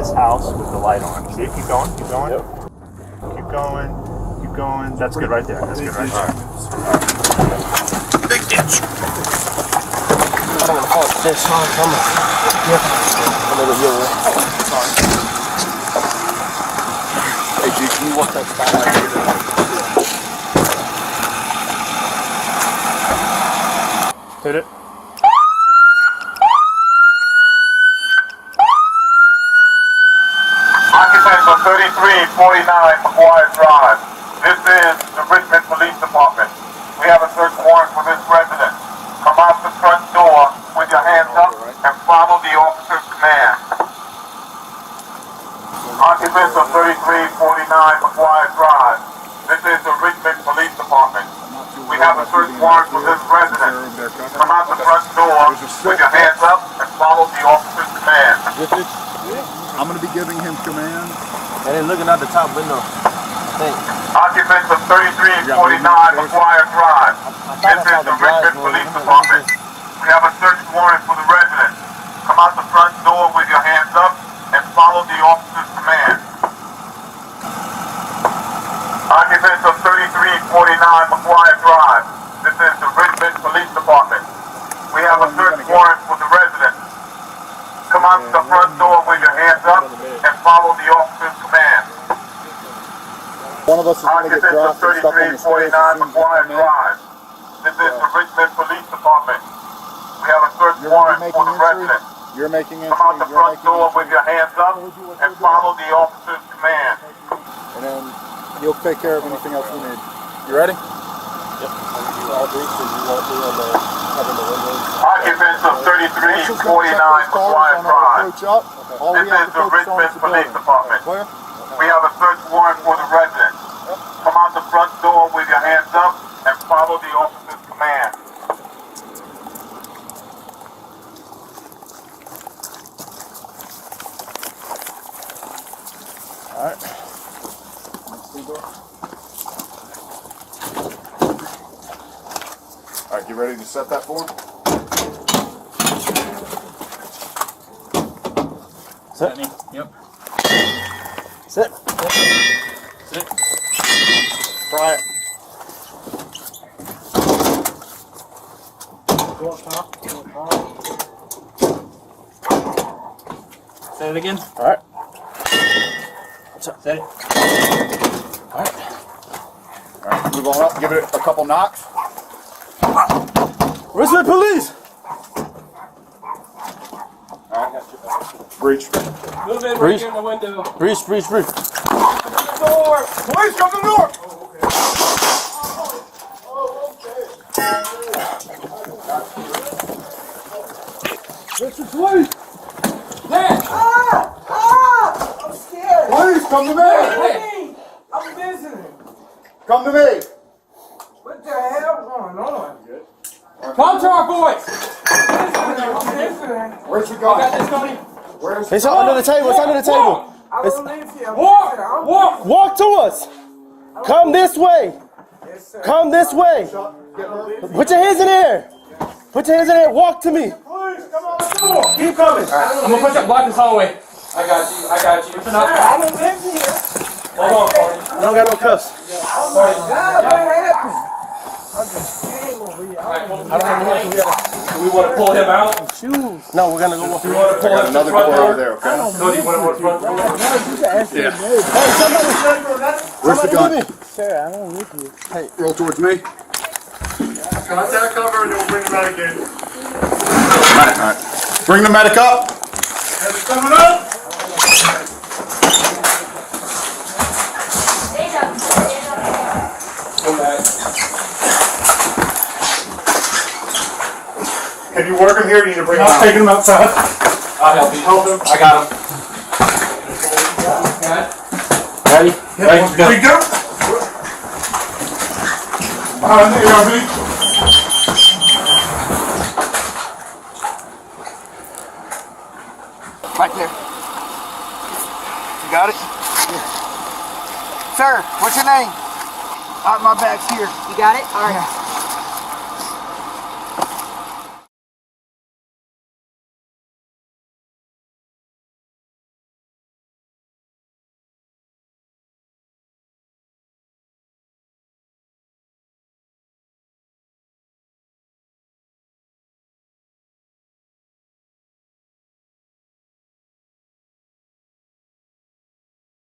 this house with the light on. See, keep going, keep going. Yep. Keep going, keep going. That's good right there. That's good right there. Big ditch. I don't want to call it this, huh? Hey, dude, can you walk that spot out here? Hit it. Occupants of 3349 McGuire Drive. This is the Richmond Police Department. We have a search warrant for this resident. Come out the front door with your hands up and follow the officer's command. Occupants of 3349 McGuire Drive. This is the Richmond Police Department. We have a search warrant for this resident. Come out the front door with your hands up and follow the officer's command. I'm going to be giving him command. And then looking out the top window, I think. Occupants of 3349 McGuire Drive. This is the Richmond Police Department. We have a search warrant for the resident. Come out the front door with your hands up and follow the officer's command. Occupants of 3349 McGuire Drive. This is the Richmond Police Department. We have a search warrant for the resident. Come out the front door with your hands up and follow the officer's command. One of us is going to get Occupants of dropped and stuck on the stairs. 3349 McGuire Drive. This is the Richmond Police Department. We have a search warrant for the resident. You're making entry. Come out the front door with your hands up and follow the officer's command. And then you'll take care of anything else we need. You ready? Yep. Occupants of 3349 McGuire Drive. This is the Richmond Police Department. We have a search warrant for the resident. Come out the front door with your hands up and follow the officer's command. Alright. Alright, you ready to set that for him? Sit. Yep. Sit. Sit. Try it. Say it again. Alright. Say it. Alright. Alright, move on up. Give it a couple knocks. Richmond Police! Alright. Breach. Move in Breach. right here in the window. Breach. Door! Police, come to the door! Mr. Police! Hey! I'm scared. Please, come to me! Hey, I'm visiting. Come to me! What the hell going on? Come to our boys! I'm visiting. Where's the Got gun? this, Tony? Where's It's under the table. It's under the table. I don't live here. Walk! Walk! Walk to us. Come this way. Yes, sir. Come this way. Put your hands in the air. Put your hands in the air. Walk to me. Please, come on the door! Keep coming! I'm gonna push up, block this hallway. I got you, I got you. Sir, I don't live here. Hold on, Tony. I don't got no cuffs. Oh my God, what happened? I just came over here. I don't have any cuffs. Do we want to pull him out? Shoes. No, we're gonna go walk. Do we want to pull him to the Another front door door? over there, okay? Tony, you want to go to the front door? Yeah. Hey, somebody. Where's the gun? Sir, I don't live here. Hey, Roll towards me. Contact cover and you'll bring the medic in. Alright. Bring the medic up. Medic coming up. Come back. Can you work him here or do you need to bring him out? Taking him outside. I'll help you. Help him. I got him. Okay. ready? Ready? There you go. Behind the ARV. Right there. You got it? Sir, what's your name? My bag's here. You got it? All right.